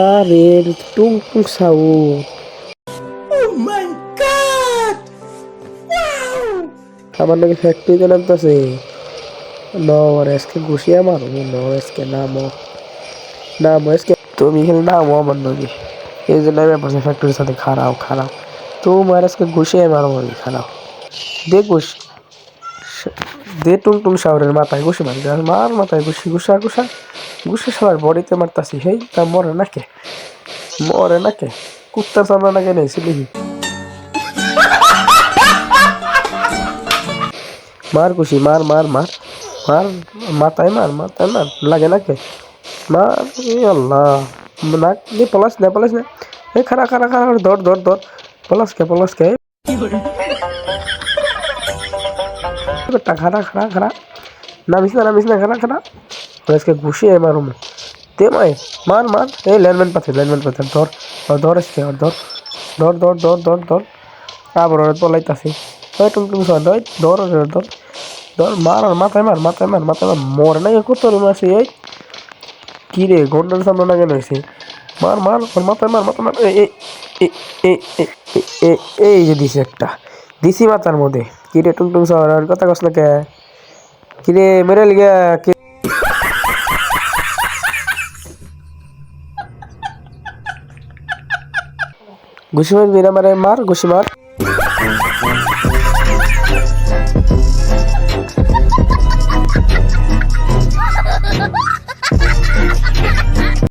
আরে টুং টুং সাউন্ড। আমার নাকি ফ্যাক্টরিতে নামতেছে। নর আজকে ঘুষিয়ে মারো, নর আজকে নামো, নামো আজকে তুমি এখানে নামো আমার নাকি। এই যে নামে পড়ছে ফ্যাক্টরির সাথে, খারাপ খারাপ তোমার আজকে ঘুষিয়ে মারো আমি, খারাপ দে ঘুষ, দে টুং টুং শাওরের মাথায় ঘুষি মারি, মার মাথায় ঘুষি, ঘুষা ঘুষা ঘুষে সবার বডিতে মারতাছি। হেই তা মরে নাকে, মরে নাকে, কুত্তার চামড়া নাকে নেই দেখি। মার ঘুষি, মার মার মার মার, মাথায় মার, মাথায় মার, লাগে নাকে মার। এ আল্লাহ, নাক দিয়ে পলাশ না, পলাশ না। এই খারা খারা খারা, ধর ধর ধর, পলাশকে পলাশকে, খারা খারা খারা, নামিস না নামিস না, খারা খারা আজকে ঘুষিয়ে মারুম। দে মায়, মার মার, এই ল্যান্ডম্যান পাথর, ল্যান্ডম্যান পাথর ধর, ধর আজকে ধর, ধর ধর ধর ধর ধর, আবার ওরা পলাইতাছে। ওই টুম টুম ধর, ধর ধর ধর ধর, মার আর মাথায় মার, মাথায় মার, মাথায় মার, মরে নাই কত রুম আছে। এই কি রে ঘন্টার সামনে না কেন হয়েছে, মার মার ওর মাথায় মার, মাথায় মার। এই এই যে দিছি একটা, দিছি মাথার মধ্যে। কি রে টুং টুং সর আর কথা কস না কে, কি রে মেরে লিগা কে, ঘুষি মারবি না, মারে মার ঘুষি মার।